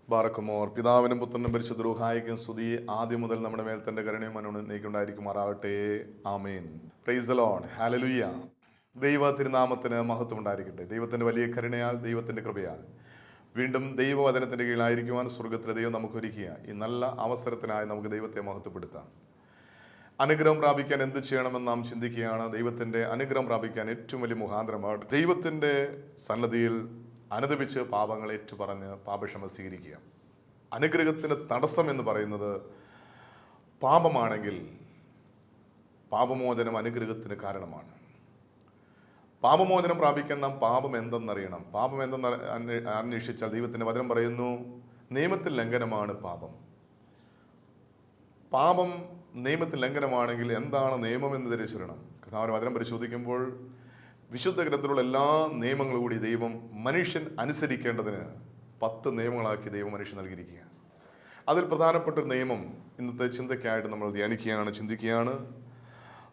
ബാറക്കുമോർ. പിതാവിനും പുത്രനും പരിശുദ്ധ റൂഹായിക്കും സ്തുതി. ആദ്യം മുതൽ നമ്മുടെ മേൽ തന്റെ കരുണയും നീക്കുണ്ടായിരിക്കുമാറാവട്ടെ. ആമേൻ. Praise the Lord. ഹല്ലേലൂയ. ദൈവ തിരുനാമത്തിന് മഹത്വം ഉണ്ടായിരിക്കട്ടെ. ദൈവത്തിന്റെ വലിയ കരുണയാൽ, ദൈവത്തിന്റെ കൃപയാൽ വീണ്ടും ദൈവവചനത്തിന്റെ കീഴിലായിരിക്കുവാൻ സ്വർഗത്തിലെ ദൈവം നമുക്ക് ഒരുക്കിയ ഈ നല്ല അവസരത്തിനായി നമുക്ക് ദൈവത്തെ മഹത്വപ്പെടുത്താം. അനുഗ്രഹം പ്രാപിക്കാൻ എന്ത് ചെയ്യണമെന്ന് നാം ചിന്തിക്കുകയാണ്. ദൈവത്തിന്റെ അനുഗ്രഹം പ്രാപിക്കാൻ ഏറ്റവും വലിയ മുഖാന്തരമാണ് ദൈവത്തിന്റെ സന്നദ്ധിയിൽ അനുദപിച്ച് പാപങ്ങൾ ഏറ്റുപറഞ്ഞ് പാപക്ഷമ സ്വീകരിക്കുക. അനുഗ്രഹത്തിന് തടസ്സം എന്ന് പറയുന്നത് പാപമാണെങ്കിൽ പാപമോചനം അനുഗ്രഹത്തിന് കാരണമാണ്. പാപമോചനം പ്രാപിക്കാൻ നാം പാപം എന്തെന്നറിയണം. പാപം എന്തെന്ന് അന്വേഷിച്ചാൽ ദൈവത്തിൻ്റെ വചനം പറയുന്നു, നിയമത്തിൽ ലംഘനമാണ് പാപം. പാപം നിയമത്തിൽ ലംഘനമാണെങ്കിൽ എന്താണ് നിയമം എന്ന് തിരിച്ചറിയണം. കർത്താവിന്റെ വചനം പരിശോധിക്കുമ്പോൾ വിശുദ്ധ ഗ്രന്ഥത്തിലുള്ള എല്ലാ നിയമങ്ങളും കൂടി ദൈവം മനുഷ്യൻ അനുസരിക്കേണ്ടതിന് 10 നിയമങ്ങളാക്കി ദൈവം മനുഷ്യൻ നൽകിയിരിക്കുക. അതിൽ പ്രധാനപ്പെട്ട ഒരു നിയമം ഇന്നത്തെ ചിന്തയ്ക്കായിട്ട് നമ്മൾ ധ്യാനിക്കുകയാണ്, ചിന്തിക്കുകയാണ്.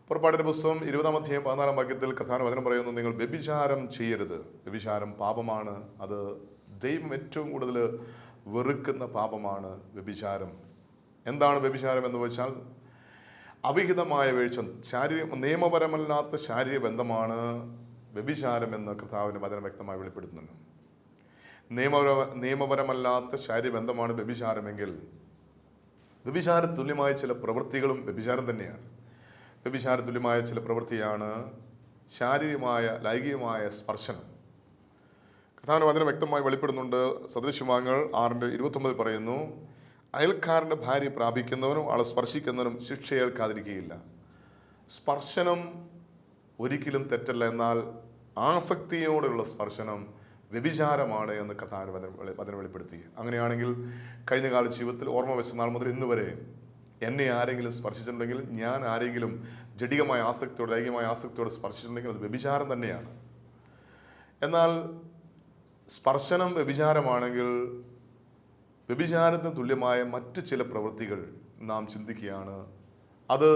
പുറപ്പാടിന്റെ പുസ്തകം 20-ാം അധ്യായം 14-ാം വാക്യത്തിൽ കർത്താവിന്റെ വചനം പറയുന്നു, നിങ്ങൾ വ്യഭിചാരം ചെയ്യരുത്. വ്യഭിചാരം പാപമാണ്. അത് ദൈവം ഏറ്റവും കൂടുതൽ വെറുക്കുന്ന പാപമാണ് വ്യഭിചാരം. എന്താണ് വ്യഭിചാരം എന്ന് വെച്ചാൽ അവിഹിതമായ വീഴ്ച, നിയമപരമല്ലാത്ത ശാരീരിക ബന്ധമാണ് വ്യഭിചാരം എന്ന് കർത്താവിൻ്റെ വചനം വ്യക്തമായി വെളിപ്പെടുത്തുന്നുണ്ട്. നിയമപരമല്ലാത്ത ശാരീരിക ബന്ധമാണ് വ്യഭിചാരമെങ്കിൽ വ്യഭിചാര തുല്യമായ ചില പ്രവൃത്തികളും വ്യഭിചാരം തന്നെയാണ്. വ്യഭിചാര തുല്യമായ ചില പ്രവൃത്തിയാണ് ശാരീരികമായ ലൈംഗികമായ സ്പർശനം. കർത്താവിൻ്റെ വചനം വ്യക്തമായി വെളിപ്പെടുന്നുണ്ട്. സദൃശവാക്യങ്ങൾ 6:29 പറയുന്നു, അയൽക്കാരൻ്റെ ഭാര്യ പ്രാപിക്കുന്നവനും ആളെ സ്പർശിക്കുന്നവനും ശിക്ഷ ഏൽക്കാതിരിക്കുകയില്ല. സ്പർശനം ഒരിക്കലും തെറ്റല്ല, എന്നാൽ ആസക്തിയോടെയുള്ള സ്പർശനം വ്യഭിചാരമാണ് എന്ന് കർത്താവിൻ്റെ വചനം വെളിപ്പെടുത്തി. അങ്ങനെയാണെങ്കിൽ കഴിഞ്ഞ കാല ജീവിതത്തിൽ ഓർമ്മ വെച്ച നാൾ മുതൽ ഇന്ന് വരെ എന്നെ ആരെങ്കിലും സ്പർശിച്ചിട്ടുണ്ടെങ്കിൽ, ഞാൻ ആരെങ്കിലും ജഡികമായ ആസക്തിയോടെ ലൈംഗികമായ ആസക്തിയോടെ സ്പർശിച്ചിട്ടുണ്ടെങ്കിൽ അത് വ്യഭിചാരം തന്നെയാണ്. എന്നാൽ സ്പർശനം വ്യഭിചാരമാണെങ്കിൽ വ്യഭിചാരത്തിന് തുല്യമായ മറ്റ് ചില പ്രവൃത്തികൾ നാം ചിന്തിക്കുകയാണ്. അത്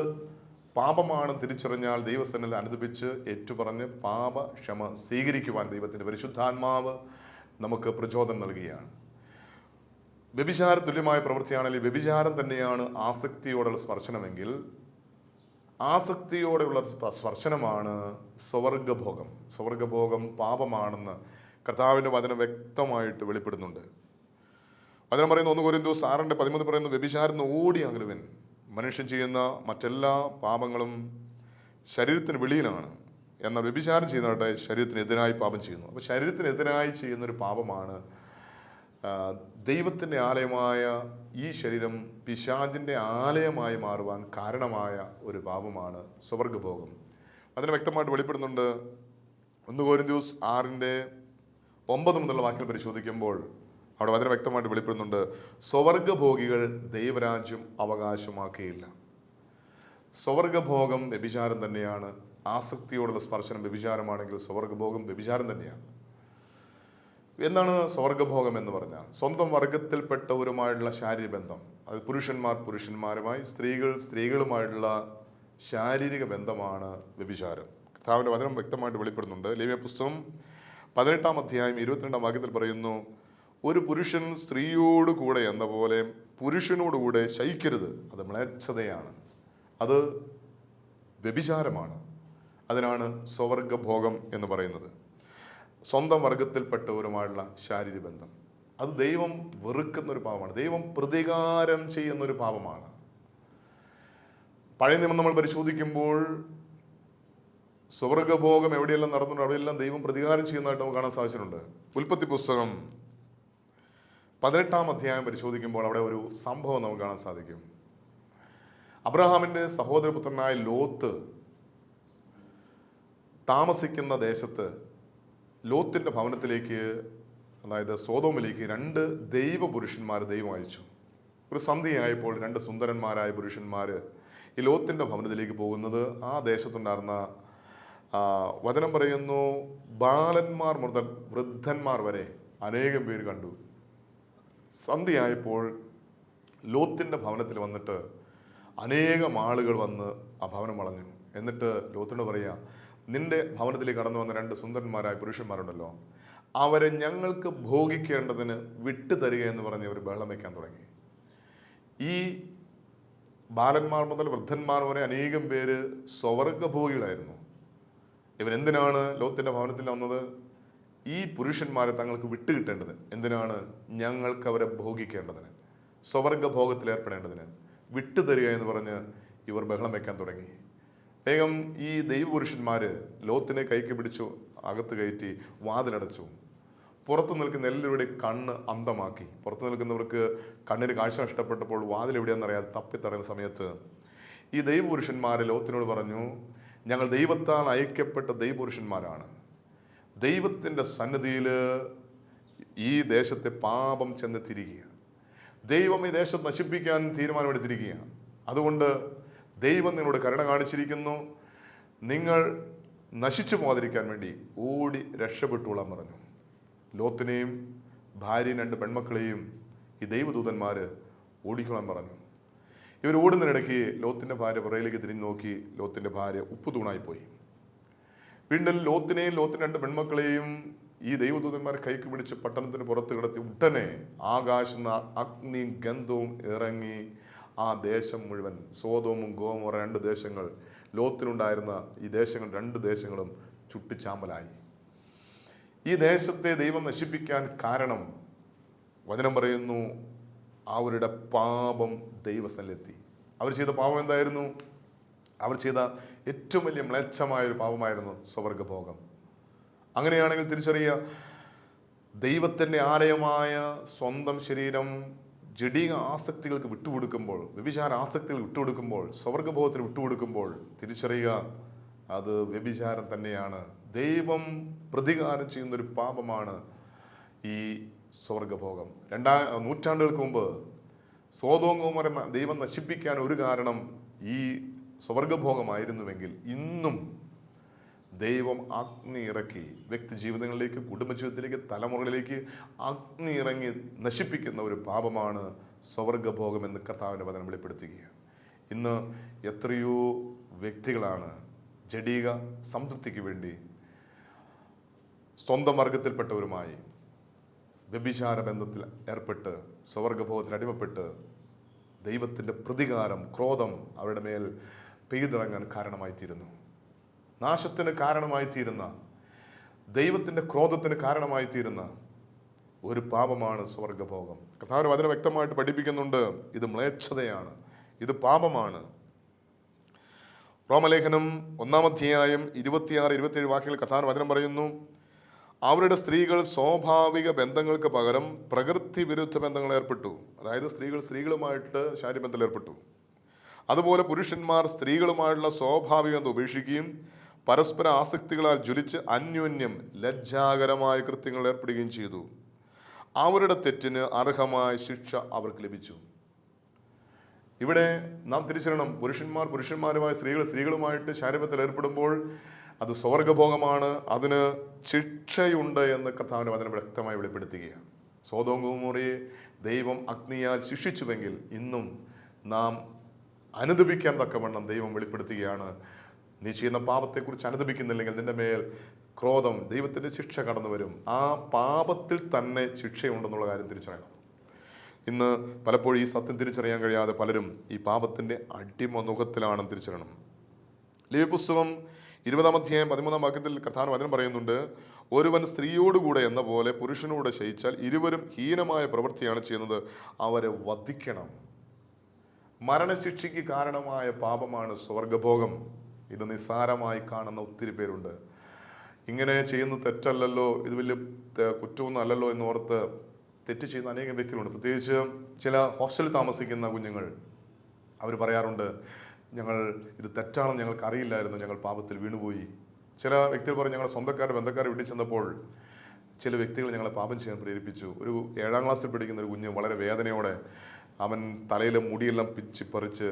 പാപമാണെന്ന് തിരിച്ചറിഞ്ഞാൽ ദൈവസന്നിധിയിൽ അനുദപിച്ച് ഏറ്റുപറഞ്ഞ് പാപക്ഷമ സ്വീകരിക്കുവാൻ ദൈവത്തിൻ്റെ പരിശുദ്ധാത്മാവ് നമുക്ക് പ്രചോദനം നൽകുകയാണ്. വ്യഭിചാര തുല്യമായ പ്രവൃത്തിയാണെങ്കിൽ വ്യഭിചാരം തന്നെയാണ് ആസക്തിയോടുള്ള സ്പർശനമെങ്കിൽ ആസക്തിയോടെയുള്ള സ്പർശനമാണ് സ്വർഗഭോഗം. സ്വർഗഭോഗം പാപമാണെന്ന് കർത്താവിൻ്റെ വചനം വ്യക്തമായിട്ട് വെളിപ്പെടുന്നുണ്ട്. വചനം പറയുന്നു, 1 കൊരിന്ത്യർ 6:13 പറയുന്നു, വ്യഭിചാരം ഓടി അകലുവൻ. മനുഷ്യൻ ചെയ്യുന്ന മറ്റെല്ലാ പാപങ്ങളും ശരീരത്തിന് വെളിയിലാണ്, എന്നാൽ വ്യഭിചാരം ചെയ്യുന്നവരുടെ ശരീരത്തിനെതിരായി പാപം ചെയ്യുന്നു. അപ്പോൾ ശരീരത്തിനെതിരായി ചെയ്യുന്നൊരു പാപമാണ് ദൈവത്തിൻ്റെ ആലയമായ ഈ ശരീരം പിശാചിൻ്റെ ആലയമായി മാറുവാൻ കാരണമായ ഒരു പാപമാണ് സ്വർഗഭോഗം. അതിന് വ്യക്തമായിട്ട് വെളിപ്പെടുന്നുണ്ട്. 1 കൊരിന്ത്യർ 6:9 മുതലുള്ള വാക്യം പരിശോധിക്കുമ്പോൾ അവിടെ വളരെ വ്യക്തമായിട്ട് വെളിപ്പെടുന്നുണ്ട്, സ്വർഗഭോഗികൾ ദൈവരാജ്യം അവകാശമാക്കുകയില്ല. സ്വർഗഭോഗം വ്യഭിചാരം തന്നെയാണ്. ആസക്തിയോടുള്ള സ്പർശനം വ്യഭിചാരമാണെങ്കിൽ സ്വർഗഭോഗം വ്യഭിചാരം തന്നെയാണ്. എന്താണ് സ്വർഗഭോഗം എന്ന് പറഞ്ഞാൽ? സ്വന്തം വർഗത്തിൽപ്പെട്ടവരുമായിട്ടുള്ള ശാരീരിക ബന്ധം. അത് പുരുഷന്മാർ പുരുഷന്മാരുമായി, സ്ത്രീകൾ സ്ത്രീകളുമായിട്ടുള്ള ശാരീരിക ബന്ധമാണ് വ്യഭിചാരം. കർത്താവിൻ്റെ വചനം വ്യക്തമായിട്ട് വെളിപ്പെടുന്നുണ്ട്. ലേവ്യ പുസ്തകം 18-ാം അധ്യായം 22-ാം വാക്യത്തിൽ പറയുന്നു, ഒരു പുരുഷൻ സ്ത്രീയോട് കൂടെ എന്ന പോലെ പുരുഷനോടുകൂടെ ശയിക്കരുത്, അത് മ്ലേച്ഛതയാണ്, അത് വ്യഭിചാരമാണ്. അതിനാണ് സ്വർഗഭോഗം എന്ന് പറയുന്നത്. സ്വന്തം വർഗത്തിൽപ്പെട്ടവരുമായുള്ള ശാരീരിക ബന്ധം അത് ദൈവം വെറുക്കുന്നൊരു പാപമാണ്. ദൈവം പ്രതികാരം ചെയ്യുന്നൊരു പാപമാണ്. പഴയ നിയമം നമ്മൾ പരിശോധിക്കുമ്പോൾ സ്വർഗഭോഗം എവിടെയെല്ലാം നടന്നുണ്ട് അവിടെയെല്ലാം ദൈവം പ്രതികാരം ചെയ്യുന്നതായിട്ട് നമുക്ക് കാണാൻ സാധിച്ചിട്ടുണ്ട്. ഉൽപ്പത്തി പുസ്തകം 18-ാം അധ്യായം പരിശോധിക്കുമ്പോൾ അവിടെ ഒരു സംഭവം നമുക്ക് കാണാൻ സാധിക്കും. അബ്രഹാമിൻ്റെ സഹോദരപുത്രനായ ലോത്ത് താമസിക്കുന്ന ദേശത്ത് ലോത്തിൻ്റെ ഭവനത്തിലേക്ക്, അതായത് സോതോമിലേക്ക് 2 ദൈവപുരുഷന്മാർ ദൈവം അയച്ചു. ഒരു സന്ധ്യയായപ്പോൾ 2 സുന്ദരന്മാരായ പുരുഷന്മാർ ഈ ലോത്തിൻ്റെ ഭവനത്തിലേക്ക് പോകുന്നത് ആ ദേശത്തുണ്ടായിരുന്ന വചനം പറയുന്നു, ബാലന്മാർ മുതൽ വൃദ്ധന്മാർ വരെ അനേകം പേര് കണ്ടു. സന്ധ്യയായപ്പോൾ ലോത്തിൻ്റെ ഭവനത്തിൽ വന്നിട്ട് അനേകം ആളുകൾ വന്ന് ആ ഭവനം വളഞ്ഞു. എന്നിട്ട് ലോത്തിനോട് പറയുക, നിന്റെ ഭവനത്തിലേക്ക് കടന്നു വന്ന രണ്ട് സുന്ദരന്മാരായ പുരുഷന്മാരുണ്ടല്ലോ, അവരെ ഞങ്ങൾക്ക് ഭോഗിക്കേണ്ടതിന് വിട്ടുതരിക എന്ന് പറഞ്ഞ് അവർ ബഹളം വയ്ക്കാൻ തുടങ്ങി. ഈ ബാലന്മാർ മുതൽ വൃദ്ധന്മാർ വരെ അനേകം പേര് സ്വർഗഭോഗികളായിരുന്നു. ഇവരെന്തിനാണ് ലോത്തിന്റെ ഭവനത്തിൽ വന്നത്? ഈ പുരുഷന്മാരെ തങ്ങൾക്ക് വിട്ടുകിട്ടേണ്ടത് എന്തിനാണ്? ഞങ്ങൾക്ക് അവരെ ഭോഗിക്കേണ്ടതിന്, സ്വർഗഭോഗത്തിൽ ഏർപ്പെടേണ്ടതിന് വിട്ടുതരിക എന്ന് പറഞ്ഞ് ഇവർ ബഹളം വയ്ക്കാൻ തുടങ്ങി. വേഗം ഈ ദൈവപുരുഷന്മാര് ലോത്തിനെ കൈക്ക് പിടിച്ചു അകത്ത് കയറ്റി വാതിലടച്ചു. പുറത്തു നിൽക്കുന്ന എല്ലാവരുടെയും കണ്ണ് അന്ധമാക്കി. പുറത്തു നിൽക്കുന്നവർക്ക് കണ്ണിന് കാഴ്ച നഷ്ടപ്പെട്ടപ്പോൾ വാതിൽ എവിടെയാണെന്നറിയാതെ തപ്പിത്തടയുന്ന സമയത്ത് ഈ ദൈവപുരുഷന്മാർ ലോത്തിനോട് പറഞ്ഞു, ഞങ്ങൾ ദൈവത്താൽ അയക്കപ്പെട്ട ദൈവപുരുഷന്മാരാണ്. ദൈവത്തിൻ്റെ സന്നിധിയിൽ ഈ ദേശത്തെ പാപം ചെന്ന് തിരികുക. ദൈവം ഈ ദേശം നശിപ്പിക്കാൻ തീരുമാനമെടുത്തിരിക്കുക. അതുകൊണ്ട് ദൈവം നിങ്ങളോട് കരുണ കാണിച്ചിരിക്കുന്നു. നിങ്ങൾ നശിച്ചു പോകാതിരിക്കാൻ വേണ്ടി ഓടി രക്ഷപ്പെട്ടുകൊള്ളാൻ പറഞ്ഞു. ലോത്തിനെയും ഭാര്യയും രണ്ട് പെൺമക്കളെയും ഈ ദൈവദൂതന്മാർ ഓടിക്കൊള്ളാൻ പറഞ്ഞു. ഇവർ ഓടുന്നതിനിടയ്ക്ക് ലോത്തിൻ്റെ ഭാര്യ പുറയിലേക്ക് തിരിഞ്ഞു നോക്കി. ലോത്തിൻ്റെ ഭാര്യ ഉപ്പ് തൂണായിപ്പോയി. വീണ്ടും ലോത്തിനെയും ലോത്തിൻ്റെ രണ്ട് പെൺമക്കളെയും ഈ ദൈവദൂതന്മാർ കൈക്ക് പിടിച്ച് പട്ടണത്തിന് പുറത്ത് കിടത്തി. ഉടനെ ആകാശം അഗ്നിയും ഗന്ധവും ഇറങ്ങി ആ ദേശം മുഴുവൻ, സോദോമും ഗോമോറ രണ്ട് ദേശങ്ങൾ, ലോത്തിനുണ്ടായിരുന്ന ഈ ദേശങ്ങൾ രണ്ട് ദേശങ്ങളും ചുട്ടിച്ചാമ്പലായി. ഈ ദേശത്തെ ദൈവം നശിപ്പിക്കാൻ കാരണം, വചനം പറയുന്നു, അവരുടെ പാപം ദൈവസന്നിധിയിലെത്തി. അവർ ചെയ്ത പാപം എന്തായിരുന്നു? അവർ ചെയ്ത ഏറ്റവും വലിയ മ്ലേച്ഛമായൊരു പാപമായിരുന്നു സ്വർഗഭോഗം. അങ്ങനെയാണെങ്കിൽ തിരിച്ചറിയുക, ദൈവത്തിൻ്റെ ആലയമായ സ്വന്തം ശരീരം ജഡിക ആസക്തികൾക്ക് വിട്ടുകൊടുക്കുമ്പോൾ, വ്യഭിചാര ആസക്തികൾ വിട്ടുകൊടുക്കുമ്പോൾ, സ്വർഗഭോഗത്തിന് വിട്ടുകൊടുക്കുമ്പോൾ തിരിച്ചറിയുക, അത് വ്യഭിചാരം തന്നെയാണ്. ദൈവം പ്രതികാരം ചെയ്യുന്നൊരു പാപമാണ് ഈ സ്വർഗഭോഗം. നൂറ്റാണ്ടുകൾക്ക് മുമ്പ് സോദോം ഗോമോര ദൈവം നശിപ്പിക്കാൻ ഒരു കാരണം ഈ സ്വർഗഭോഗമായിരുന്നുവെങ്കിൽ ഇന്നും ദൈവം അഗ്നി ഇറക്കി വ്യക്തി ജീവിതങ്ങളിലേക്ക്, കുടുംബജീവിതത്തിലേക്ക്, തലമുറകളിലേക്ക് അഗ്നി ഇറങ്ങി നശിപ്പിക്കുന്ന ഒരു പാപമാണ് സ്വർഗഭോഗം എന്ന് കർത്താവിൻ്റെ വചനം വെളിപ്പെടുത്തുകയാണ്. ഇന്ന് എത്രയോ വ്യക്തികളാണ് ജഡിക സംതൃപ്തിക്ക് വേണ്ടി സ്വന്തം വർഗത്തിൽപ്പെട്ടവരുമായി വ്യഭിചാര ബന്ധത്തിൽ ഏർപ്പെട്ട് സ്വർഗഭോഗത്തിൽ അടിമപ്പെട്ട് ദൈവത്തിൻ്റെ പ്രതികാരം, ക്രോധം അവരുടെ മേൽ പെയ്തിറങ്ങാൻ കാരണമായി തീരുന്നു. നാശത്തിന് കാരണമായി തീരുന്ന, ദൈവത്തിൻ്റെ ക്രോധത്തിന് കാരണമായി തീരുന്ന ഒരു പാപമാണ് സ്വർഗഭോഗം. കർത്താവിന്റെ വചനം വ്യക്തമായിട്ട് പഠിപ്പിക്കുന്നുണ്ട്, ഇത് മ്ലേച്ഛതയാണ്, ഇത് പാപമാണ്. റോമലേഖനം 1-ാം അധ്യായം 26-27 വാക്യങ്ങൾ കർത്താവിന്റെ വചനം പറയുന്നു, അവരുടെ സ്ത്രീകൾ സ്വാഭാവിക ബന്ധങ്ങൾക്ക് പകരം പ്രകൃതി വിരുദ്ധ ബന്ധങ്ങൾ ഏർപ്പെട്ടു. അതായത് സ്ത്രീകൾ സ്ത്രീകളുമായിട്ട് ശാരീരബന്ധത്തിൽ ഏർപ്പെട്ടു. അതുപോലെ പുരുഷന്മാർ സ്ത്രീകളുമായിട്ടുള്ള സ്വാഭാവിക ബന്ധം ഉപേക്ഷിക്കുകയും പരസ്പര ആസക്തികളാൽ ജ്വലിച്ച് അന്യോന്യം ലജ്ജാകരമായ കൃത്യങ്ങൾ ഏർപ്പെടുകയും ചെയ്തു. അവരുടെ തെറ്റിന് അർഹമായ ശിക്ഷ അവർക്ക് ലഭിച്ചു. ഇവിടെ നാം തിരിച്ചറിയണം, പുരുഷന്മാർ പുരുഷന്മാരുമായി, സ്ത്രീകൾ സ്ത്രീകളുമായിട്ട് ശാരീരബന്ധത്തിൽ ഏർപ്പെടുമ്പോൾ അത് സ്വർഗഭോഗമാണ്, അതിന് ശിക്ഷയുണ്ട് എന്ന് കർത്താവിന്റെ വചനം വ്യക്തമായി വെളിപ്പെടുത്തുകയാണ്. സോദോം ഗോമോറയെ ദൈവം അഗ്നിയാൽ ശിക്ഷിച്ചുവെങ്കിൽ ഇന്നും നാം അനുദപിക്കാൻ തക്കവണ്ണം ദൈവം വെളിപ്പെടുത്തുകയാണ്. നീ ചെയ്യുന്ന പാപത്തെക്കുറിച്ച് അനുദപിക്കുന്നില്ലെങ്കിൽ നിന്റെ മേൽ ക്രോധം, ദൈവത്തിൻ്റെ ശിക്ഷ കടന്നു വരും. ആ പാപത്തിൽ തന്നെ ശിക്ഷയുണ്ടെന്നുള്ള കാര്യം തിരിച്ചറിയണം. ഇന്ന് പലപ്പോഴും ഈ സത്യം തിരിച്ചറിയാൻ കഴിയാതെ പലരും ഈ പാപത്തിൻ്റെ അടിമമുഖത്തിലാണെന്ന് തിരിച്ചറിയണം. ലേവ്യ പുസ്തകം 20-ാം അധ്യായം 13-ാം വാക്യത്തിൽ കർത്താവിന്റെ വചനം പറയുന്നുണ്ട്, ഒരുവൻ സ്ത്രീയോടുകൂടെ എന്ന പോലെ പുരുഷനോട് ശയിച്ചാൽ ഇരുവരും ഹീനമായ പ്രവൃത്തിയാണ് ചെയ്യുന്നത്, അവരെ വധിക്കണം. മരണശിക്ഷയ്ക്ക് കാരണമായ പാപമാണ് സ്വർഗഭോഗം. ഇത് നിസ്സാരമായി കാണുന്ന ഒത്തിരി പേരുണ്ട്. ഇങ്ങനെ ചെയ്യുന്നത് തെറ്റല്ലല്ലോ, ഇത് വലിയ കുറ്റമൊന്നും അല്ലല്ലോ എന്നോർത്ത് തെറ്റ് ചെയ്യുന്ന അനേകം വ്യക്തികളുണ്ട്. പ്രത്യേകിച്ച് ചില ഹോസ്റ്റലിൽ താമസിക്കുന്ന കുഞ്ഞുങ്ങൾ അവർ പറയാറുണ്ട്, ഞങ്ങൾ ഇത് തെറ്റാണെന്ന് ഞങ്ങൾക്ക് അറിയില്ലായിരുന്നു, ഞങ്ങൾ പാപത്തിൽ വീണുപോയി. ചില വ്യക്തികൾ പറയും, ഞങ്ങളുടെ സ്വന്തക്കാരുടെ ബന്ധക്കാരെ വീട്ടിൽ ചെന്നപ്പോൾ ചില വ്യക്തികൾ ഞങ്ങളെ പാപം ചെയ്യാൻ പ്രേരിപ്പിച്ചു. ഒരു 7-ാം ക്ലാസ്സിൽ പഠിക്കുന്ന ഒരു കുഞ്ഞ് വളരെ വേദനയോടെ അവൻ തലയിലെ മുടിയെല്ലാം പിച്ചി പറിച്ച്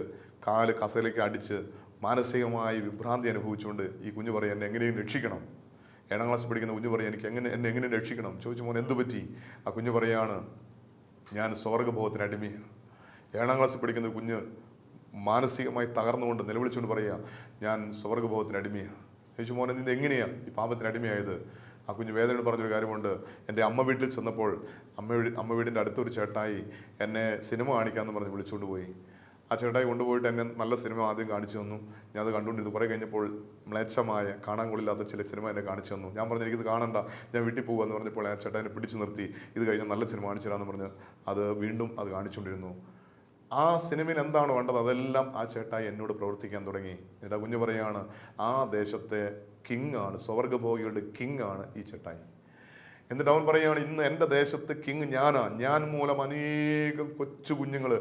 കാല് കസയിലേക്ക് അടിച്ച് മാനസികമായി വിഭ്രാന്തി അനുഭവിച്ചുകൊണ്ട് ഈ കുഞ്ഞ് പറയും, എന്നെ എങ്ങനെയും രക്ഷിക്കണം. 7-ാം ക്ലാസ്സിൽ പഠിക്കുന്ന കുഞ്ഞ് പറയും, എന്നെ എങ്ങനെയും രക്ഷിക്കണം. ചോദിച്ചു, മോൻ എന്തു പറ്റി? ആ കുഞ്ഞ് പറയാണ്, ഞാൻ സ്വർഗഭോഗത്തിന് അടിമയാണ്. 7-ാം ക്ലാസ്സിൽ പഠിക്കുന്ന കുഞ്ഞ് മാനസികമായി തകർന്നുകൊണ്ട് നിലവിളിച്ചുകൊണ്ട് പറയുക, ഞാൻ സ്വർഗഭോഗത്തിന് അടിമയാണ്. ചോദിച്ചു, മോനെ നീ എങ്ങനെയാണ് ഈ പാപത്തിന് അടിമയായത്? ആ കുഞ്ഞ് വേദനയോട് പറഞ്ഞൊരു കാര്യമുണ്ട്. എൻ്റെ അമ്മ വീട്ടിൽ ചെന്നപ്പോൾ അമ്മ വീടിൻ്റെ അടുത്തൊരു ചേട്ടായി എന്നെ സിനിമ കാണിക്കാമെന്ന് പറഞ്ഞ് വിളിച്ചുകൊണ്ട് പോയി. ആ ചേട്ടായി കൊണ്ടുപോയിട്ട് എന്നെ നല്ല സിനിമ ആദ്യം കാണിച്ചു തന്നു. ഞാൻ അത് കണ്ടുകൊണ്ടിരുന്നു. കുറേ കഴിഞ്ഞപ്പോൾ മ്ലേച്ഛമായ കാണാൻ കൊള്ളില്ലാത്ത ചില സിനിമ എന്നെ കാണിച്ചു തന്നു. ഞാൻ പറഞ്ഞു എനിക്കിത് കാണണ്ട, ഞാൻ വീട്ടിൽ പോകുമെന്ന് പറഞ്ഞപ്പോൾ ആ ചേട്ടാ എന്നെ പിടിച്ചു നിർത്തി. ഇത് കഴിഞ്ഞാൽ നല്ല സിനിമ കാണിച്ചു തരാമെന്ന് പറഞ്ഞ് അത് വീണ്ടും കാണിച്ചുകൊണ്ടിരുന്നു. ആ സിനിമയിൽ എന്താണോ വേണ്ടത് അതെല്ലാം ആ ചേട്ടായി എന്നോട് പ്രവർത്തിക്കാൻ തുടങ്ങി. എൻ്റെ കുഞ്ഞ് പറയാണ്, ആ ദേശത്തെ കിങ് ആണ്, സ്വർഗഭോഗികളുടെ കിങ് ആണ് ഈ ചേട്ടായി. എന്നിട്ട് അവൻ പറയുകയാണ്, ഇന്ന് എൻ്റെ ദേശത്ത് കിങ് ഞാനാണ്. ഞാൻ മൂലം അനേകം കൊച്ചു കുഞ്ഞുങ്ങൾ,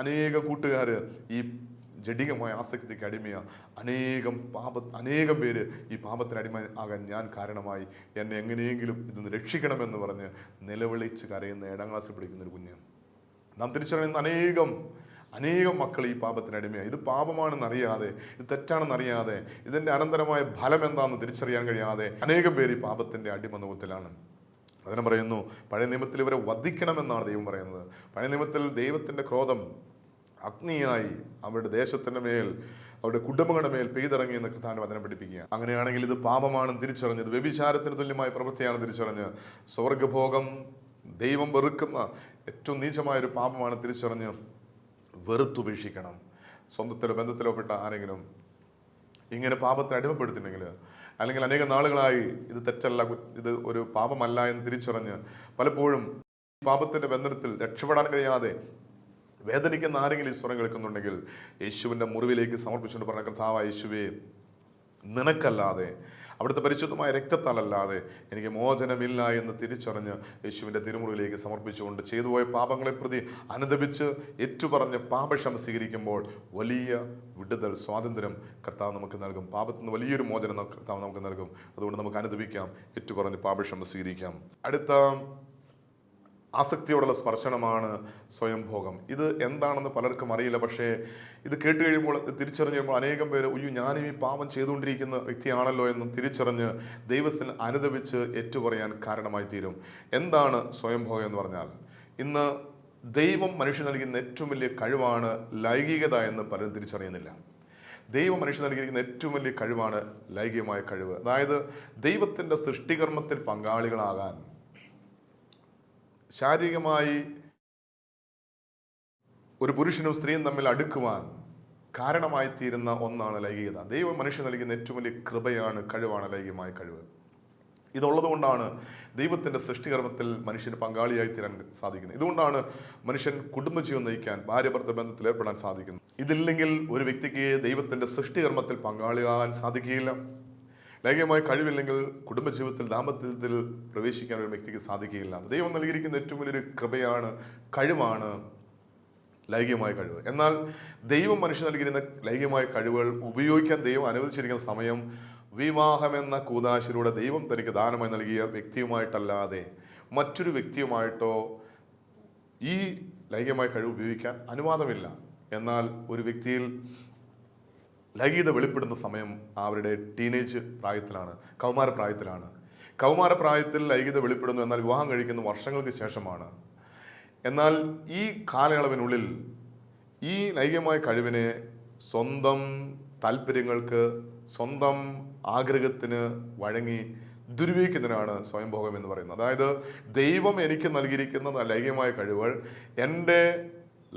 അനേക കൂട്ടുകാർ ഈ ജഡികമായ ആസക്തിക്ക് അടിമയാണ്. അനേകം പേര് ഈ പാപത്തിന് അടിമ ആകാൻ ഞാൻ കാരണമായി. എന്നെ എങ്ങനെയെങ്കിലും ഇതിന്ന് രക്ഷിക്കണമെന്ന് പറഞ്ഞ് നിലവിളിച്ച് കരയുന്ന 7ാം ക്ലാസ്സിൽ പഠിക്കുന്ന ഒരു കുഞ്ഞ്. നാം തിരിച്ചറിയുന്ന അനേകം മക്കൾ ഈ പാപത്തിന് അടിമയാണ്. ഇത് പാപമാണെന്നറിയാതെ, ഇത് തെറ്റാണെന്നറിയാതെ, ഇതിൻ്റെ അനന്തരമായ ഫലം എന്താണെന്ന് തിരിച്ചറിയാൻ കഴിയാതെ അനേകം പേര് ഈ പാപത്തിൻ്റെ അടിമനുഭവത്തിലാണ്. അതിനെ പറയുന്നു, പഴയ നിയമത്തിൽ ഇവരെ വധിക്കണമെന്നാണ് ദൈവം പറയുന്നത്. പഴയ നിയമത്തിൽ ദൈവത്തിൻ്റെ ക്രോധം അഗ്നിയായി അവരുടെ ദേശത്തിൻ്റെ മേൽ, അവരുടെ കുടുംബങ്ങളുടെ മേൽ പെയ്തിറങ്ങി എന്ന് കർത്താവിന്റെ വചനം പഠിപ്പിക്കുക. അങ്ങനെയാണെങ്കിൽ ഇത് പാപമാണെന്ന് തിരിച്ചറിഞ്ഞത്, വ്യഭിചാരത്തിന് തുല്യമായ പ്രവൃത്തിയാണെന്ന് തിരിച്ചറിഞ്ഞ്, സ്വർഗഭോഗം ദൈവം വെറുക്കുന്ന ഏറ്റവും നീചമായൊരു പാപമാണ് തിരിച്ചറിഞ്ഞ് വെറുത്തുപേക്ഷിക്കണം. സ്വന്തത്തിലോ ബന്ധത്തിലോ പെട്ട ആരെങ്കിലും ഇങ്ങനെ പാപത്തെ അടിമപ്പെടുത്തിയിട്ടുണ്ടെങ്കിൽ, അല്ലെങ്കിൽ അനേക നാളുകളായി ഇത് തെറ്റല്ല, ഇത് ഒരു പാപമല്ല എന്ന് തിരിച്ചറിഞ്ഞ് പലപ്പോഴും പാപത്തിൻ്റെ ബന്ധനത്തിൽ രക്ഷപ്പെടാൻ കഴിയാതെ വേദനിക്കുന്ന ആരെങ്കിലും ഈ സ്വരം കേൾക്കുന്നുണ്ടെങ്കിൽ, യേശുവിൻ്റെ മുറിവിലേക്ക് സമർപ്പിച്ചുകൊണ്ട് പറഞ്ഞ, കർത്താവായ യേശുവേ, നിനക്കല്ലാതെ, അവിടുത്തെ പരിശുദ്ധമായ രക്തത്താലല്ലാതെ എനിക്ക് മോചനമില്ല എന്ന് തിരിച്ചറിഞ്ഞ് യേശുവിൻ്റെ തിരുമുറിവിലേക്ക് സമർപ്പിച്ചുകൊണ്ട് ചെയ്തുപോയ പാപങ്ങളെ പ്രതി അനുദപിച്ച് ഏറ്റുപറഞ്ഞ് പാപക്ഷമ സ്വീകരിക്കുമ്പോൾ വലിയ വിടുതൽ, സ്വാതന്ത്ര്യം കർത്താവ് നമുക്ക് നൽകും. പാപത്തിൽ നിന്ന് വലിയൊരു മോചനം കർത്താവ് നമുക്ക് നൽകും. അതുകൊണ്ട് നമുക്ക് അനുദപിക്കാം, ഏറ്റുപറഞ്ഞ് പാപക്ഷമ സ്വീകരിക്കാം. അടുത്ത ആസക്തിയോടുള്ള സ്പർശനമാണ് സ്വയംഭോഗം. ഇത് എന്താണെന്ന് പലർക്കും അറിയില്ല. പക്ഷേ ഇത് കേട്ട് കഴിയുമ്പോൾ, തിരിച്ചറിഞ്ഞ് കഴിയുമ്പോൾ അനേകം പേര്, ഞാനും ഈ പാപം ചെയ്തുകൊണ്ടിരിക്കുന്ന വ്യക്തിയാണല്ലോ എന്ന് തിരിച്ചറിഞ്ഞ് ദൈവത്തിൽ അനുദപിച്ച് ഏറ്റുപറയാൻ കാരണമായി തീരും. എന്താണ് സ്വയംഭോഗം എന്ന് പറഞ്ഞാൽ? ഇന്ന് ദൈവം മനുഷ്യൻ നൽകുന്ന ഏറ്റവും വലിയ കഴിവാണ് ലൈംഗികത എന്ന് പലരും തിരിച്ചറിയുന്നില്ല. ദൈവം മനുഷ്യൻ നൽകിയിരിക്കുന്ന ഏറ്റവും വലിയ കഴിവാണ് ലൈംഗികമായ കഴിവ്. അതായത് ദൈവത്തിൻ്റെ സൃഷ്ടികർമ്മത്തിൽ പങ്കാളികളാകാൻ, ശാരീരികമായി ഒരു പുരുഷനും സ്ത്രീയും തമ്മിൽ അടുക്കുവാൻ കാരണമായി തീരുന്ന ഒന്നാണ് ലൈംഗികത. ദൈവം മനുഷ്യൻ നൽകുന്ന ഏറ്റവും വലിയ കൃപയാണ്, കഴിവാണ് ലൈംഗികമായ കഴിവ്. ഇതുള്ളത് കൊണ്ടാണ് ദൈവത്തിൻ്റെ സൃഷ്ടികർമ്മത്തിൽ മനുഷ്യന് പങ്കാളിയായി തീരാൻ സാധിക്കുന്നത്. ഇതുകൊണ്ടാണ് മനുഷ്യൻ കുടുംബജീവൻ നയിക്കാൻ, ഭാര്യ ഭർത്തൃ ബന്ധത്തിൽ ഏർപ്പെടാൻ സാധിക്കുന്നത്. ഇതില്ലെങ്കിൽ ഒരു വ്യക്തിക്ക് ദൈവത്തിൻ്റെ സൃഷ്ടികർമ്മത്തിൽ പങ്കാളിയാകാൻ സാധിക്കുകയില്ല. ലൈംഗികമായ കഴിവില്ലെങ്കിൽ കുടുംബജീവിതത്തിൽ, ദാമ്പത്യത്തിൽ പ്രവേശിക്കാൻ ഒരു വ്യക്തിക്ക് സാധിക്കുകയില്ല. ദൈവം നൽകിയിരിക്കുന്ന ഏറ്റവും വലിയൊരു കൃപയാണ്, കഴിവാണ് ലൈംഗികമായ കഴിവ്. എന്നാൽ ദൈവം മനുഷ്യൻ നൽകിയിരുന്ന ലൈംഗികമായ കഴിവുകൾ ഉപയോഗിക്കാൻ ദൈവം അനുവദിച്ചിരിക്കുന്ന സമയം വിവാഹമെന്ന കൂദാശയിലൂടെ ദൈവം തനിക്ക് ദാനമായി നൽകിയ വ്യക്തിയുമായിട്ടല്ലാതെ മറ്റൊരു വ്യക്തിയുമായിട്ടോ ഈ ലൈംഗികമായ കഴിവ് ഉപയോഗിക്കാൻ അനുവാദമില്ല. എന്നാൽ ഒരു വ്യക്തിയിൽ ലൈംഗികത വെളിപ്പെടുന്ന സമയം അവരുടെ ടീനേജ് പ്രായത്തിലാണ്, കൗമാരപ്രായത്തിലാണ്. കൗമാരപ്രായത്തിൽ ലൈംഗികത വെളിപ്പെടുന്നു, എന്നാൽ വിവാഹം കഴിക്കുന്ന വർഷങ്ങൾക്ക് ശേഷമാണ്. എന്നാൽ ഈ കാലയളവിനുള്ളിൽ ഈ ലൈംഗികമായ കഴിവിനെ സ്വന്തം താല്പര്യങ്ങൾക്ക്, സ്വന്തം ആഗ്രഹത്തിന് വഴങ്ങി ദുരുപയോഗിക്കുന്നതിനാണ് സ്വയംഭോഗം എന്ന് പറയുന്നത്. അതായത് ദൈവം എനിക്ക് നൽകിയിരിക്കുന്ന ലൈംഗികമായ കഴിവുകൾ എൻ്റെ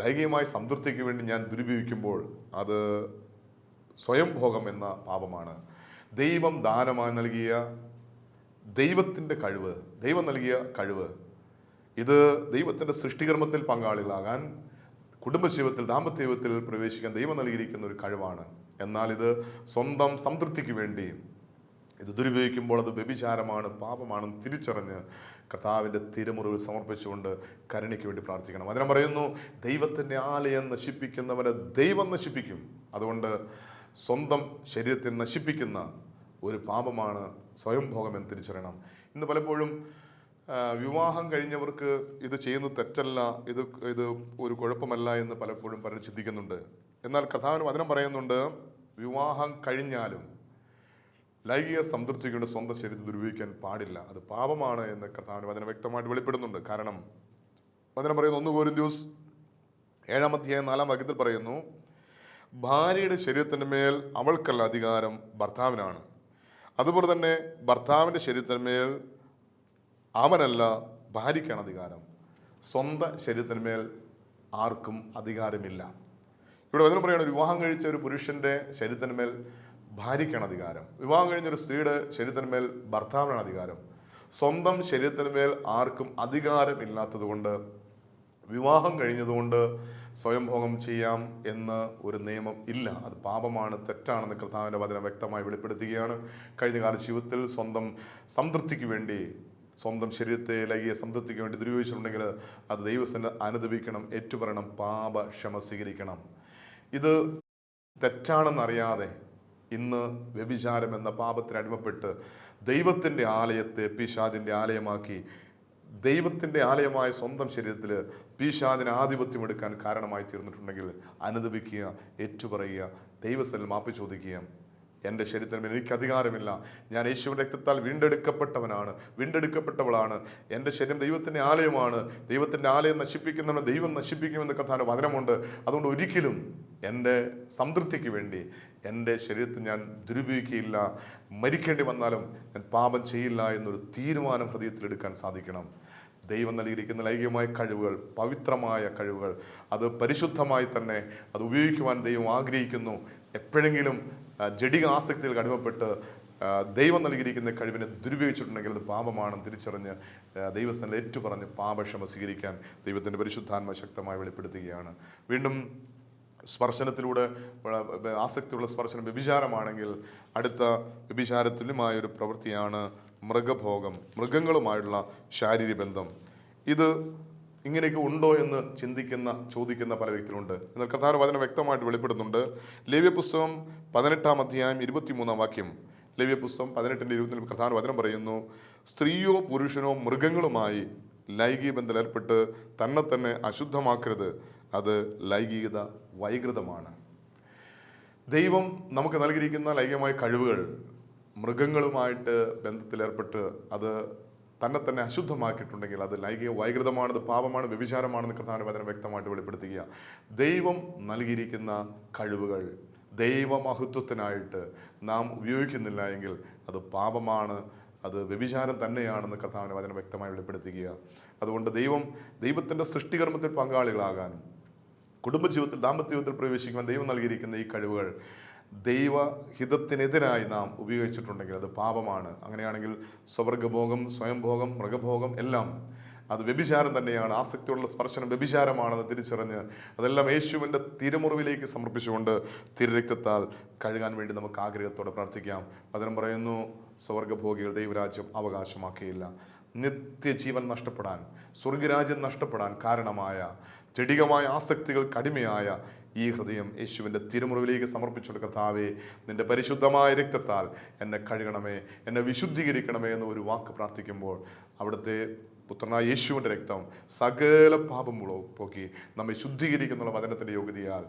ലൈംഗികമായ സംതൃപ്തിക്ക് വേണ്ടി ഞാൻ ദുരുപയോഗിക്കുമ്പോൾ അത് സ്വയംഭോഗം എന്ന പാപമാണ്. ദൈവം ദാനമായി നൽകിയ ദൈവത്തിൻ്റെ കഴിവ്, ദൈവം നൽകിയ കഴിവ്, ഇത് ദൈവത്തിൻ്റെ സൃഷ്ടികർമ്മത്തിൽ പങ്കാളികളാകാൻ, കുടുംബജീവിതത്തിൽ, ദാമ്പത്യ ജീവിതത്തിൽ പ്രവേശിക്കാൻ ദൈവം നൽകിയിരിക്കുന്ന ഒരു കഴിവാണ്. എന്നാൽ ഇത് സ്വന്തം സംതൃപ്തിക്ക് വേണ്ടി ഇത് ദുരുപയോഗിക്കുമ്പോൾ അത് വ്യഭിചാരമാണ്, പാപമാണെന്ന് തിരിച്ചറിഞ്ഞ് കർത്താവിൻ്റെ തിരുമുറിവിൽ സമർപ്പിച്ചുകൊണ്ട് കരുണയ്ക്ക് വേണ്ടി പ്രാർത്ഥിക്കണം. അതിനെ പറയുന്നു, ദൈവത്തിൻ്റെ ആലയം നശിപ്പിക്കുന്നവനെ ദൈവം നശിപ്പിക്കും. അതുകൊണ്ട് സ്വന്തം ശരീരത്തെ നശിപ്പിക്കുന്ന ഒരു പാപമാണ് സ്വയംഭോഗം എന്ന് തിരിച്ചറിയണം. ഇന്ന് പലപ്പോഴും വിവാഹം കഴിഞ്ഞവർക്ക് ഇത് ചെയ്യുന്നത് തെറ്റല്ല, ഇത് ഒരു കുഴപ്പമല്ല എന്ന് പലപ്പോഴും പലരും ചിന്തിക്കുന്നുണ്ട്. എന്നാൽ കർത്താവിന് വചനം പറയുന്നുണ്ട്, വിവാഹം കഴിഞ്ഞാലും ലൈംഗിക സംതൃപ്തിക്ക് കൊണ്ട് സ്വന്തം ശരീരത്തെ ദുരുപയോഗിക്കാൻ പാടില്ല, അത് പാപമാണ് എന്ന് കർത്താവിന് വചനം വ്യക്തമായിട്ട് വെളിപ്പെടുന്നുണ്ട്. കാരണം വചനം പറയുന്നു, 1 കൊരിന്ത്യർ 7-ാം അധ്യായം 4-ാം വാക്യത്തിൽ പറയുന്നു, ഭാര്യയുടെ ശരീരത്തിൻ്റെ മേൽ അവൾക്കല്ല അധികാരം, ഭർത്താവിനാണ്. അതുപോലെ തന്നെ ഭർത്താവിൻ്റെ ശരീരത്തിന്മേൽ അവനല്ല ഭാര്യയ്ക്കാണ് അധികാരം, സ്വന്തം ശരീരത്തിന്മേൽ ആർക്കും അധികാരമില്ല. ഇവിടെ വചനം പറയുകയാണ്, വിവാഹം കഴിച്ച ഒരു പുരുഷൻ്റെ ശരീരത്തിന്മേൽ ഭാര്യയ്ക്കാണ് അധികാരം, വിവാഹം കഴിഞ്ഞൊരു സ്ത്രീയുടെ ശരീരത്തിന്മേൽ ഭർത്താവിനാണ് അധികാരം. സ്വന്തം ശരീരത്തിന്മേൽ ആർക്കും അധികാരമില്ലാത്തത് കൊണ്ട്, വിവാഹം കഴിഞ്ഞതുകൊണ്ട് സ്വയംഭോഗം ചെയ്യാം എന്ന് ഒരു നിയമം ഇല്ല. അത് പാപമാണ്, തെറ്റാണെന്ന് കർത്താവിൻ്റെ വചനം വ്യക്തമായി വെളിപ്പെടുത്തുകയാണ്. കഴിഞ്ഞകാല ജീവിതത്തിൽ സ്വന്തം സംതൃപ്തിക്ക് വേണ്ടി, സ്വന്തം ശരീരത്തെ ലൈംഗിക സംതൃപ്തിക്ക് വേണ്ടി ദുരുപയോഗിച്ചിട്ടുണ്ടെങ്കിൽ അത് ദൈവത്തിന് അനുദപിക്കണം, ഏറ്റുപറയണം, പാപക്ഷമ സ്വീകരിക്കണം. ഇത് തെറ്റാണെന്നറിയാതെ ഇന്ന് വ്യഭിചാരം എന്ന പാപത്തിന് അടിമപ്പെട്ട് ദൈവത്തിൻ്റെ ആലയത്തെ പിശാചിൻ്റെ ആലയമാക്കി, ദൈവത്തിൻ്റെ ആലയമായ സ്വന്തം ശരീരത്തിൽ പിശാചിന് ആധിപത്യം എടുക്കാൻ കാരണമായി തീർന്നിട്ടുണ്ടെങ്കിൽ അനുദപിക്കുക, ഏറ്റുപറയുക, ദൈവസ്ഥലിൽ മാപ്പ് ചോദിക്കുക. എൻ്റെ ശരീരത്തിന് എനിക്ക് അധികാരമില്ല, ഞാൻ യേശുവിൻ്റെ രക്തത്താൽ വീണ്ടെടുക്കപ്പെട്ടവനാണ്, വീണ്ടെടുക്കപ്പെട്ടവളാണ്, എൻ്റെ ശരീരം ദൈവത്തിൻ്റെ ആലയമാണ്, ദൈവത്തിൻ്റെ ആലയം നശിപ്പിക്കുന്നവനെ ദൈവം നശിപ്പിക്കുമെന്ന് കർത്താവിൻ്റെ വചനമുണ്ട്. അതുകൊണ്ട് ഒരിക്കലും എൻ്റെ സംതൃപ്തിക്ക് വേണ്ടി എൻ്റെ ശരീരത്തെ ഞാൻ ദുരുപയോഗിക്കുകയില്ല, മരിക്കേണ്ടി വന്നാലും ഞാൻ പാപം ചെയ്യില്ല എന്നൊരു തീരുമാനം ഹൃദയത്തിലെടുക്കാൻ സാധിക്കണം. ദൈവം നൽകിയിരിക്കുന്ന ലൈംഗികമായ കഴിവുകൾ, പവിത്രമായ കഴിവുകൾ, അത് പരിശുദ്ധമായി തന്നെ അത് ഉപയോഗിക്കുവാൻ ദൈവം ആഗ്രഹിക്കുന്നു. എപ്പോഴെങ്കിലും ജഡിക ആസക്തിയിൽ അടിമപ്പെട്ട് ദൈവം നൽകിയിരിക്കുന്ന കഴിവിനെ ദുരുപയോഗിച്ചിട്ടുണ്ടെങ്കിൽ അത് പാപമാണെന്ന് തിരിച്ചറിഞ്ഞ് ദൈവസ്ഥനിൽ ഏറ്റുപറഞ്ഞ് പാപക്ഷമ സ്വീകരിക്കാൻ ദൈവത്തിൻ്റെ പരിശുദ്ധാത്മ ശക്തമായി വെളിപ്പെടുത്തുകയാണ്. വീണ്ടും സ്പർശനത്തിലൂടെ ആസക്തിയുള്ള സ്പർശനം വ്യഭിചാരമാണെങ്കിൽ അടുത്ത വ്യഭിചാരത്തുല്യമായൊരു പ്രവൃത്തിയാണ് മൃഗഭോഗം, മൃഗങ്ങളുമായുള്ള ശാരീരിക ബന്ധം. ഇത് ഇങ്ങനെയൊക്കെ ഉണ്ടോ എന്ന് ചോദിക്കുന്ന പല വ്യക്തികളുണ്ട്. എന്നാൽ കർത്താവിന്റെ വചനം വ്യക്തമായിട്ട് വെളിപ്പെടുന്നുണ്ട്. ലേവ്യ പുസ്തകം 18-ാം അധ്യായം 23-ാം വാക്യം, ലേവ്യ പുസ്തകം 18-20 കർത്താവിന്റെ വചനം പറയുന്നു, സ്ത്രീയോ പുരുഷനോ മൃഗങ്ങളുമായി ലൈംഗിക ബന്ധത്തിൽ ഏർപ്പെട്ട് തന്നെ അശുദ്ധമാക്കരുത്, അത് ലൈംഗികത വൈകൃതമാണ്. ദൈവം നമുക്ക് നൽകിയിരിക്കുന്ന ലൈംഗികമായ കഴിവുകൾ മൃഗങ്ങളുമായിട്ട് ബന്ധത്തിലേർപ്പെട്ട് അത് തന്നെ അശുദ്ധമാക്കിയിട്ടുണ്ടെങ്കിൽ അത് ലൈംഗിക വൈകൃതമാണ്, അത് പാപമാണ്, വ്യഭിചാരമാണെന്ന് കർത്താവിന്റെ വചനം വ്യക്തമായിട്ട് വെളിപ്പെടുത്തുക. ദൈവം നൽകിയിരിക്കുന്ന കഴിവുകൾ ദൈവമഹത്വത്തിനായിട്ട് നാം ഉപയോഗിക്കുന്നില്ല എങ്കിൽ അത് പാപമാണ്, അത് വ്യഭിചാരം തന്നെയാണെന്ന് കർത്താവിന്റെ വചനം വ്യക്തമായി വെളിപ്പെടുത്തുക. അതുകൊണ്ട് ദൈവത്തിൻ്റെ സൃഷ്ടികർമ്മത്തിൽ പങ്കാളികളാകാനും കുടുംബജീവിതത്തിൽ, ദാമ്പത്യ ജീവിതത്തിൽ പ്രവേശിക്കുവാൻ ദൈവം നൽകിയിരിക്കുന്ന ഈ കഴിവുകൾ ദൈവഹിതത്തിനെതിരായി നാം ഉപയോഗിച്ചിട്ടുണ്ടെങ്കിൽ അത് പാപമാണ്. അങ്ങനെയാണെങ്കിൽ സ്വർഗഭോഗം, സ്വയംഭോഗം, മൃഗഭോഗം എല്ലാം അത് വ്യഭിചാരം തന്നെയാണ്. ആസക്തിയുള്ള സ്പർശനം വ്യഭിചാരമാണെന്ന് തിരിച്ചറിഞ്ഞ് അതെല്ലാം യേശുവിൻ്റെ തിരുമുറിവിലേക്ക് സമർപ്പിച്ചുകൊണ്ട് തിരുരക്തത്താൽ കഴുകാൻ വേണ്ടി നമുക്ക് ആഗ്രഹത്തോടെ പ്രാർത്ഥിക്കാം. വചനം പറയുന്നു, സ്വർഗഭോഗികൾ ദൈവരാജ്യം അവകാശമാക്കിയില്ല. നിത്യജീവൻ നഷ്ടപ്പെടാൻ, സ്വർഗരാജ്യം നഷ്ടപ്പെടാൻ കാരണമായ ജഡികമായ ആസക്തികൾ കടിമയായ ഈ ഹൃദയം യേശുവിൻ്റെ തിരുമുറിവിലേക്ക് സമർപ്പിച്ചുകൊണ്ട്, കർത്താവേ, നിൻ്റെ പരിശുദ്ധമായ രക്തത്താൽ എന്നെ കഴുകണമേ, എന്നെ വിശുദ്ധീകരിക്കണമേ എന്ന ഒരു വാക്ക് പ്രാർത്ഥിക്കുമ്പോൾ അവിടുത്തെ പുത്രനായ യേശുവിൻ്റെ രക്തം സകല പാപങ്ങളും പോക്കി നമ്മെ ശുദ്ധീകരിക്കുന്നുള്ള വചനത്തിൻ്റെ യോഗ്യതയാൽ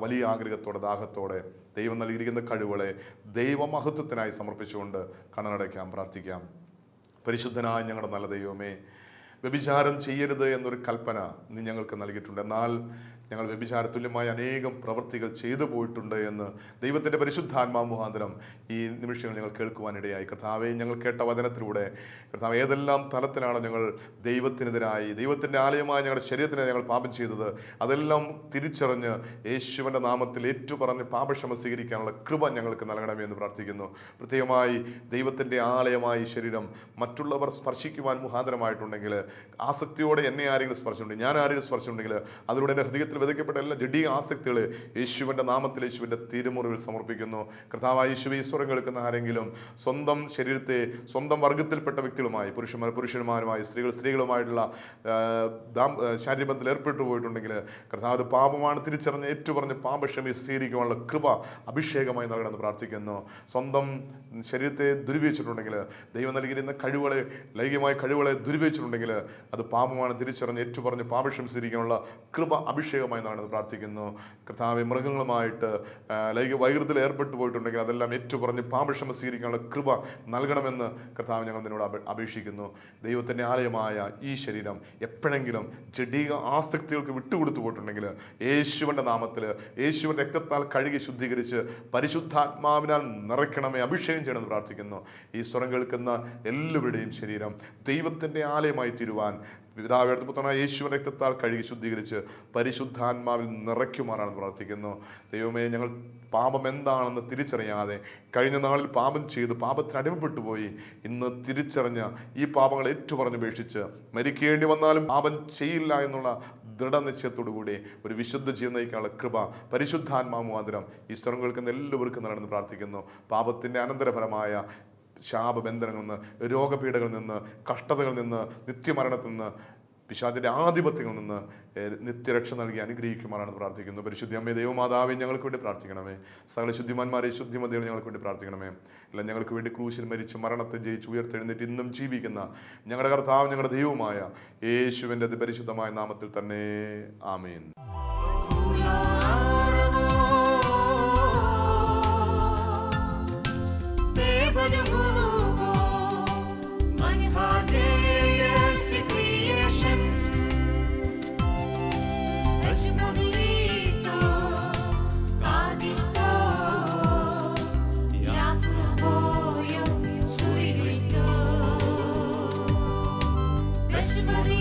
വലിയ ആഗ്രഹത്തോടെ, ദാഹത്തോടെ ദൈവം നൽകിയിരിക്കുന്ന കഴിവുകളെ ദൈവമഹത്വത്തിനായി സമർപ്പിച്ചുകൊണ്ട് കണ്ണടയ്ക്കാം, പ്രാർത്ഥിക്കാം. പരിശുദ്ധനായ ഞങ്ങളുടെ നല്ല ദൈവമേ, വ്യഭിചാരം ചെയ്യരുത് എന്നൊരു കൽപ്പന നീ ഞങ്ങൾക്ക് നൽകിയിട്ടുണ്ട്. എന്നാൽ ഞങ്ങൾ വ്യഭിചാരത്തുല്യമായ അനേകം പ്രവൃത്തികൾ ചെയ്തു പോയിട്ടുണ്ട് എന്ന് ദൈവത്തിൻ്റെ പരിശുദ്ധാത്മാ മുഖാന്തരം ഈ നിമിഷങ്ങൾ ഞങ്ങൾ കേൾക്കുവാനിടയായി. കർത്താവേ, ഞങ്ങൾ കേട്ട വചനത്തിലൂടെ കർത്താവ് ഏതെല്ലാം തലത്തിലാണ് ഞങ്ങൾ ദൈവത്തിനെതിരായി, ദൈവത്തിൻ്റെ ആലയമായ ഞങ്ങളുടെ ശരീരത്തിനെ ഞങ്ങൾ പാപം ചെയ്തത്, അതെല്ലാം തിരിച്ചറിഞ്ഞ് യേശുവിൻ്റെ നാമത്തിൽ ഏറ്റുപറഞ്ഞ് പാപക്ഷമ സ്വീകരിക്കാനുള്ള കൃപ ഞങ്ങൾക്ക് നൽകണമേ എന്ന് പ്രാർത്ഥിക്കുന്നു. പ്രത്യേകമായി ദൈവത്തിൻ്റെ ആലയമായ ഈ ശരീരം മറ്റുള്ളവർ സ്പർശിക്കുവാൻ മുഖാന്തരമായിട്ടുണ്ടെങ്കിൽ, ആസക്തിയോടെ എന്നെ ആരെങ്കിലും സ്പർശിച്ചിട്ടുണ്ടെങ്കിൽ, ഞാൻ ആരെങ്കിലും സ്പർശിച്ചിട്ടുണ്ടെങ്കിൽ, അതിലൂടെ എൻ്റെ ഹൃദയത്തിൽ വിതയ്ക്കപ്പെട്ട എല്ലാ ജഡിക ആസക്തികളെ യേശുവിൻ്റെ നാമത്തിൽ, യേശുവിൻ്റെ തിരുമുറിവിൽ സമർപ്പിക്കുന്നു. കർത്താവായ യേശുവേ, ഈശ്വരം കേൾക്കുന്ന ആരെങ്കിലും സ്വന്തം ശരീരത്തെ സ്വന്തം വർഗത്തിൽപ്പെട്ട വ്യക്തികളുമായി, പുരുഷന്മാരുമായി, സ്ത്രീകളുമായിട്ടുള്ള ശാരീരബന്ധത്തിൽ ഏർപ്പെട്ടു പോയിട്ടുണ്ടെങ്കിൽ, കർത്താവ് പാപമാണ് തിരിച്ചറിഞ്ഞ് ഏറ്റുപറഞ്ഞ് പാപക്ഷമ സ്വീകരിക്കുവാനുള്ള കൃപ അഭിഷേകമായി നൽകണമെന്ന് പ്രാർത്ഥിക്കുന്നു. സ്വന്തം ശരീരത്തെ ദുരുപയോഗിച്ചിട്ടുണ്ടെങ്കിൽ, ദൈവം നൽകിയിരുന്ന കഴിവുകളെ, ലൈംഗികമായ കഴിവുകളെ ദുരുപയോഗിച്ചിട്ടുണ്ടെങ്കിൽ അത് പാപമാണ് തിരിച്ചറിഞ്ഞ് ഏറ്റുപറഞ്ഞ് പാപക്ഷമിച്ചിരിക്കാനുള്ള കൃപ അഭിഷേകമായി നാണെന്ന് പ്രാർത്ഥിക്കുന്നു. കർത്താവെ, മൃഗങ്ങളുമായിട്ട് ലൈംഗിക വൈകൃതത്തിൽ ഏർപ്പെട്ടു പോയിട്ടുണ്ടെങ്കിൽ അതെല്ലാം ഏറ്റുപറഞ്ഞ് പാപക്ഷമ സ്വീകരിക്കാനുള്ള കൃപ നൽകണമെന്ന് കർത്താവ് ഞങ്ങൾ നിന്നോട് അപേക്ഷിക്കുന്നു. ദൈവത്തിൻ്റെ ആലയമായ ഈ ശരീരം എപ്പോഴെങ്കിലും ജഡിക ആസക്തികൾക്ക് വിട്ടുകൊടുത്തു പോയിട്ടുണ്ടെങ്കിൽ യേശുവിൻ്റെ നാമത്തിൽ, യേശുവിൻ്റെ രക്തത്താൽ കഴുകി ശുദ്ധീകരിച്ച് പരിശുദ്ധാത്മാവിനാൽ നിറയ്ക്കണമേ, അഭിഷേകം ചെയ്യണമെന്ന് പ്രാർത്ഥിക്കുന്നു. ഈ സ്വരം കേൾക്കുന്ന എല്ലാവരുടെയും ശരീരം ദൈവത്തിൻ്റെ ആലയമായി തീരുവാൻ പിതാവേ, പുത്രനായ യേശുവിൻ്റെ രക്തത്താൽ കഴുകി ശുദ്ധീകരിച്ച് പരിശുദ്ധാത്മാവിൽ നിറയ്ക്കുമാറാണെന്ന് പ്രാർത്ഥിക്കുന്നു. ദൈവമേ, ഞങ്ങൾ പാപം എന്താണെന്ന് തിരിച്ചറിയാതെ കഴിഞ്ഞ നാളിൽ പാപം ചെയ്ത് പാപത്തിന് അടിമപ്പെട്ടു പോയി. ഇന്ന് തിരിച്ചറിഞ്ഞ ഈ പാപങ്ങൾ ഏറ്റുപറഞ്ഞുപേക്ഷിച്ച് മരിക്കേണ്ടി വന്നാലും പാപം ചെയ്യില്ല എന്നുള്ള ദൃഢനിശ്ചയത്തോടുകൂടി ഒരു വിശുദ്ധ ജീവൻ നയിക്കാനുള്ള കൃപ പരിശുദ്ധാത്മാവ് മുഖാന്തരം ഈ സ്വരം കേൾക്കുന്ന എല്ലാവർക്കും നടന്ന് പ്രാർത്ഥിക്കുന്നു. പാപത്തിൻ്റെ അനന്തരഫലമായ ശാപബന്ധനങ്ങളിൽ നിന്ന്, രോഗപീഠകളിൽ നിന്ന്, കഷ്ടതകളിൽ നിന്ന്, നിത്യമരണത്തിൽ നിന്ന്, പിശാചിൻ്റെ ആധിപത്യങ്ങളിൽ നിന്ന് നിത്യരക്ഷ നൽകി അനുഗ്രഹിക്കുമാറാണെന്ന് പ്രാർത്ഥിക്കുന്നു. പരിശുദ്ധ അമ്മേ, ദൈവമാതാവേ, ഞങ്ങൾക്ക് വേണ്ടി പ്രാർത്ഥിക്കണമേ. സകല ശുദ്ധിമാന്മാരെ, ശുദ്ധിമതികൾ ഞങ്ങൾക്ക് വേണ്ടി പ്രാർത്ഥിക്കണമേ. എല്ലാം ഞങ്ങൾക്ക് വേണ്ടി ക്രൂശിൽ മരിച്ച് മരണത്തെ ജയിച്ച് ഉയർത്തെഴുന്നേറ്റ് ഇന്നും ജീവിക്കുന്ന ഞങ്ങളുടെ കർത്താവ്, ഞങ്ങളുടെ ദൈവമായ യേശുവിൻ്റെ പരിശുദ്ധമായ നാമത്തിൽ തന്നെ ആമേൻ. Somebody